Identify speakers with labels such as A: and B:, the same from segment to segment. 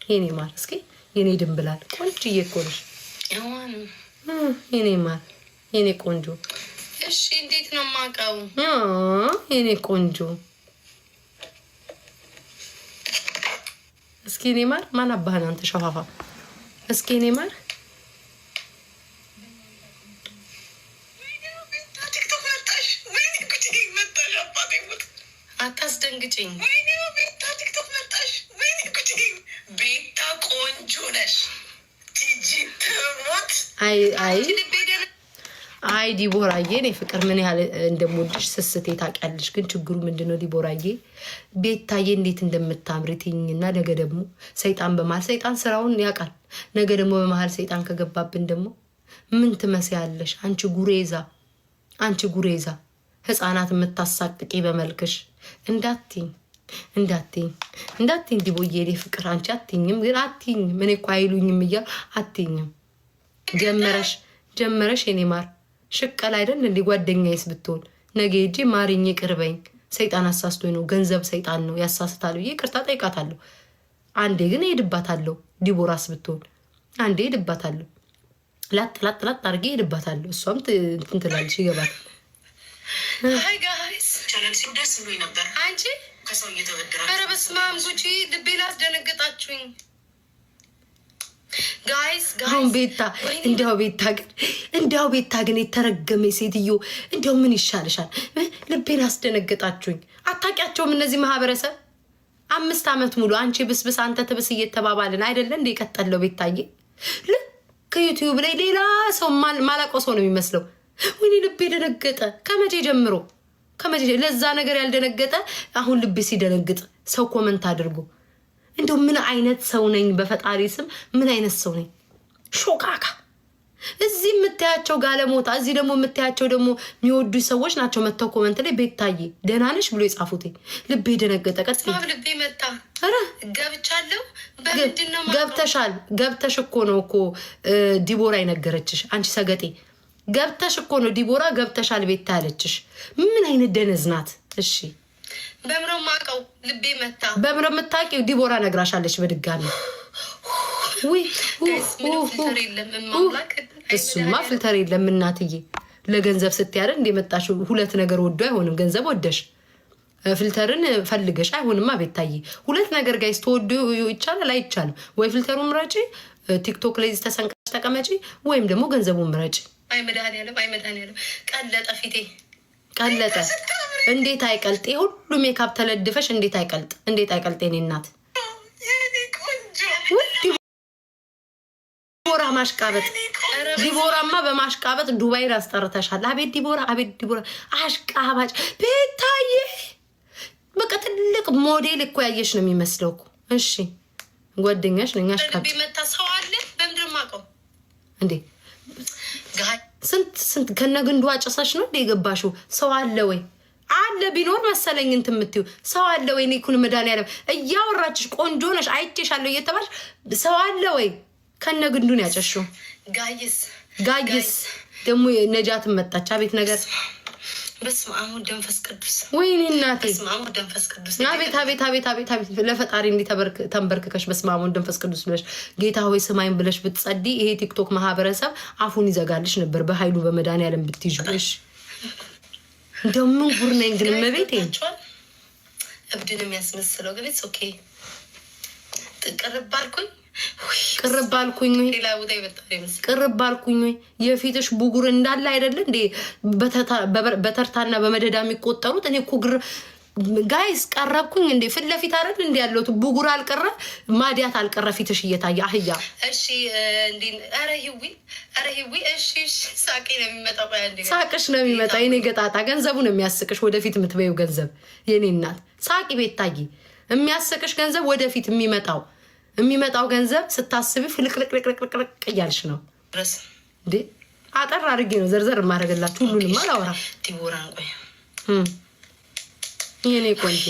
A: የኔ ማር እስኪ የኔ ድንብላል ቆንጆዬ እኮ ነሽ የኔ ማር የኔ ቆንጆ።
B: እሺ እንዴት ነው የማውቀው?
A: የኔ ቆንጆ እስኪ የኔ ማር ማን አባህን አንተ ሸፋፋ። እስኪ የኔ ማር
B: አታስደንግጭኝ። ቲክቶክ መጣሽ። ቤታ ቆንጆ ነሽ። ቲጂ ትሞት።
A: አይ ዲቦራዬ እኔ ፍቅር ምን ያህል እንደምወድሽ ስስቴ ታውቂያለሽ። ግን ችግሩ ምንድነው ዲቦራዬ ቤታዬ እንዴት እንደምታምሪ ትኝና ነገ ደግሞ ሰይጣን በመሀል ሰይጣን ስራውን ያውቃል። ነገ ደግሞ በመሀል ሰይጣን ከገባብን ደግሞ ምን ትመስያለሽ አንቺ ጉሬዛ ህፃናት የምታሳቅቂ በመልክሽ እንዳትኝ ዲቦዬ እኔ ፍቅር አንቺ አትኝም። ግን አትኝም እኔ እኮ አይሉኝም እያሉ አትኝም። ጀመረሽ የኔ ማር ሽቀል አይደል እንዴ? ጓደኛዬስ ብትሆን ነገ ሂጂ ማሪኝ ቅርበኝ ሰይጣን አሳስቶኝ ነው ገንዘብ ሰይጣን ነው ያሳስታል ብዬ ይቅርታ ጠይቃታለሁ። አንዴ ግን ሄድባታለሁ። ዲቦራስ ብትሆን አንዴ ሄድባታለሁ። ላጥ አድርጌ ሄድባታለሁ። እሷም እንትን ትላለች ይገባታል።
B: ሃይ ጋይስ ቻናል ሲደርስ ብሎኝ ነበር። አንቺ ከሰው እየተበደረ ኧረ በስመ አብ ጉቺ ልቤ ላስደነግጣችሁኝ ጋይስ
A: አሁን እንዲያው ቤታ ግን የተረገመ ሴትዮ እንዲያው ምን ይሻልሻል? ልቤን አስደነግጣችሁኝ። አታውቂያቸውም እነዚህ ማህበረሰብ 5 ዓመት ሙሉ አንቺ ብስብስ አንተ ትብስ እየተባባልን አይደለ እንደ ቀጠለው ቤታዬ ልክ ዩቲዩብ ላይ ሌላ ሰው ማላውቀው ሰው ነው የሚመስለው። ወይኔ ልቤ ደነገጠ። ከመቼ ጀምሮ ለዛ ነገር ያልደነገጠ አሁን ልቤ ሲደነግጥ ሰው ኮመንት አድርጎ እንደው ምን አይነት ሰው ነኝ? በፈጣሪ ስም ምን አይነት ሰው ነኝ? ሾካካ እዚህ የምታያቸው ጋለሞታ፣ እዚህ ደግሞ የምታያቸው ደግሞ የሚወዱ ሰዎች ናቸው። መተው ኮመንት ላይ ቤታዬ ደህና ነሽ ብሎ የጻፉት ልቤ ደነገጠ።
B: ልቤ መታ። ኧረ ገብቻለሁ።
A: ገብተሽ እኮ ነው እኮ ዲቦራ የነገረችሽ። አንቺ ሰገጤ ገብተሽ እኮ ነው ዲቦራ ገብተሻል ቤታ ያለችሽ። ምን አይነት ደነዝ ናት? እሺ
B: በምሮ ማቀው ልቤ መታ።
A: በምሮ የምታውቂው ዲቦራ ነግራሻለች በድጋሚ። እሱማ ፍልተር የለም እናትዬ። ለገንዘብ ስትያደር እንደመጣሽው 2 ነገር ወዶ አይሆንም። ገንዘብ ወደሽ ፍልተርን ፈልገሽ አይሆንማ ቤታዬ። 2 ነገር ጋይስ ተወዶ ይቻላል አይቻልም? ወይ ፍልተሩ ምረጪ፣ ቲክቶክ ላይ ተሰንቀሽ ተቀመጪ፣ ወይም ደግሞ ገንዘቡ ምረጪ።
B: አይ መድኃኒዓለም ቀለጠ ፊቴ
A: ቀለጠ። እንዴት አይቀልጥ? ሁሉ ሜካፕ ተለድፈሽ እንዴት አይቀልጥ? የኔ እናት ዲቦራ ማሽቃበጥ። ዲቦራማ በማሽቃበጥ ዱባይ አስጠርተሻል። አቤት ዲቦራ አሽቃባጭ ቤታዬ። በቃ ትልቅ ሞዴል እኮ ያየሽ ነው የሚመስለው እኮ። እሺ ጓደኛሽ ነኝ አሽቃባጭ
B: ቢመታ ሰው አለ በምድር ማቀው
A: እንዴ? ስንት ከነግንዱ አጨሳሽ ነው እንደ የገባሽው? ሰው አለ ወይ? አለ ቢኖር መሰለኝ እንትን የምትይው ሰው አለ ወይ? እኔ መድኃኒዓለም እያወራችሽ ቆንጆ ነሽ አይቼሻለሁ እየተባልሽ ሰው አለ ወይ? ከነግንዱን ያጨሽው ጋይስ ደግሞ ነጃትን መጣች። አቤት ነገር
B: በስመ አብ ወወልድ ወመንፈስ ቅዱስ።
A: ወይኔ እናቴ
B: በስመ አብ ወወልድ ወመንፈስ ቅዱስ።
A: አቤት ለፈጣሪ እንዲህ ተንበርክከሽ በስመ አብ ወወልድ ወመንፈስ ቅዱስ ብለሽ ጌታ ሆይ ስማኝ ብለሽ ብትጸዲ ይሄ ቲክቶክ ማህበረሰብ አፉን ይዘጋልሽ ነበር። በኃይሉ በመድኃኒዓለም ብትይዥሽ እንደው ምን ጉር ነኝ ግን መቤቴ
B: እብድን የሚያስመስለው ግን ኦኬ
A: ቅርባልኩኝ ወይ የፊትሽ ቡጉር እንዳለ አይደለ እንዴ? በተርታና በመደዳ የሚቆጠሩት እኔ እኮ ጋይስ ቀረብኩኝ እንዴ? ፊት ለፊት አይደል እንዴ ያለሁት? ቡጉር አልቀረ ማዲያት አልቀረ ፊትሽ እየታየ አህያ።
B: እሺ እንዴ ኧረ ሂዊ እሺ ሳቂ ነው የሚመጣው።
A: ሳቅሽ ነው የሚመጣ የኔ ገጣጣ። ገንዘቡ ነው የሚያስቅሽ ወደፊት የምትበይው ገንዘብ የኔ እናት። ሳቂ ቤታዬ። የሚያስቅሽ ገንዘብ ወደፊት የሚመጣው ገንዘብ ስታስቢ ፍልቅልቅልቅልቅ እያልሽ ነው እንዴ? አጠር አድርጌ ነው ዘርዘር የማደርግላችሁ። ሁሉንም አላወራ።
B: ዲቦራን ቆይ
A: የኔ ቆንጆ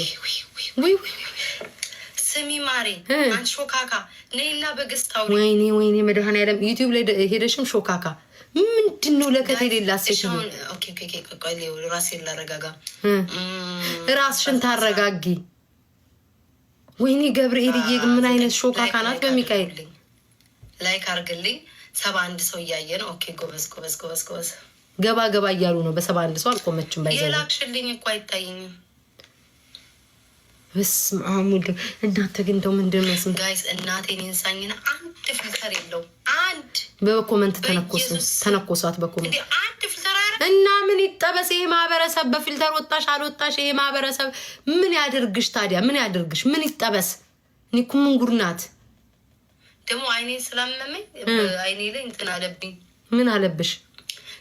B: ስሚ ማሬ አንቺ ሾካካ ነይና በገስታው።
A: ወይኔ መድኃኒዓለም ዩቲዩብ ላይ ሄደሽም ሾካካ ምንድን ነው ለከት የሌላ ሴት ነው።
B: ራሴን ላረጋጋ።
A: ራስሽን ታረጋጊ። ወይኔ ገብርኤልዬ ምን አይነት ሾካ ካናት በሚካኤል
B: ላይክ አርግልኝ። 71 ሰው እያየ ነው። ኦኬ ጎበዝ ጎበዝ ጎበዝ ጎበዝ።
A: ገባ ገባ እያሉ ነው። በ71 ሰው አልቆመችም። ባይዘ
B: የላክሽልኝ እኮ አይታየኝም።
A: በስመ አብ ወልድ። እናንተ ግን እንደው ምንድን ነው ስም
B: ጋይስ እናቴን ኢንሳኝና አንድ ፊልተር የለው አንድ
A: በኮመንት ተነኮሷት በኮመንት እና ምን ይጠበስ ይሄ ማህበረሰብ በፊልተር ወጣሽ አልወጣሽ ይሄ ማህበረሰብ ምን ያድርግሽ ታዲያ? ምን ያድርግሽ? ምን ይጠበስ? ኒኩ ምን ጉድ ናት
B: ደግሞ አይኔ ስላመመኝ አይኔ ላይ እንትን አለብኝ።
A: ምን አለብሽ?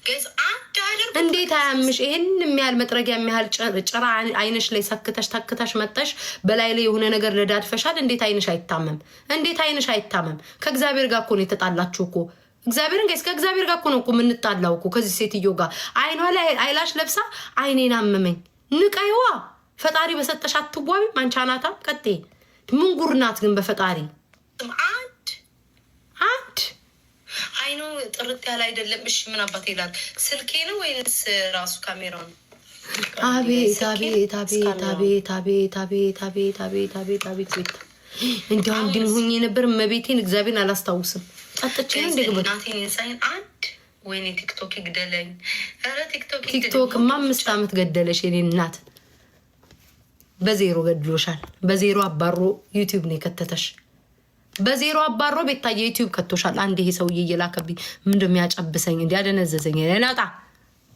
B: ጋይስ አንድ አድርጉ።
A: እንዴት አያምሽ? ይሄን የሚያህል መጥረጊያ የሚያህል ጭራ አይንሽ ላይ ሰክተሽ ተክተሽ መጣሽ በላይ ላይ የሆነ ነገር ለዳድፈሻል። እንዴት አይንሽ አይታመም? እንዴት አይንሽ አይታመም? ከእግዚአብሔር ጋር እኮ ነው የተጣላችሁ እኮ እግዚአብሔርን ጋይስ ከእግዚአብሔር ጋር እኮ ነው እኮ የምንጣላው እኮ ከዚህ ሴትዮ ጋር አይኗ ላይ አይላሽ ለብሳ አይኔን አመመኝ። ንቀይዋ ፈጣሪ በሰጠሽ አትዋቢ ማንቻናታ ቀጤ ምን ጉድ ናት ግን በፈጣሪ አንድ
B: አይኑ ጥርት ያለ አይደለም። እሺ ምን አባት ይላል? ስልኬ ነው ወይስ ራሱ ካሜራው ነው?
A: አቤት አቤት አቤት አቤት አቤት አቤት አቤት አቤት አቤት አቤት ቤት እንዲያው እንዲህ ሆኜ ነበር። መቤቴን እግዚአብሔርን አላስታውስም። ጠጥቼ እንደገና
B: እናቴን ኢንሳይን አንድ ወይኔ ቲክቶክ ይግደለኝ። ኧረ
A: ቲክቶክ 5 ዓመት ገደለሽ የኔ እናት። በዜሮ ገድሎሻል። በዜሮ አባሮ ዩቲዩብ ነው የከተተሽ። በዜሮ አባሮ ቤታየ ዩቲዩብ ከቶሻል። አንድ ይሄ ሰውዬ እየላከብኝ ምን እንደሚያጨብሰኝ እንዲያደነዘዘኝ ለናጣ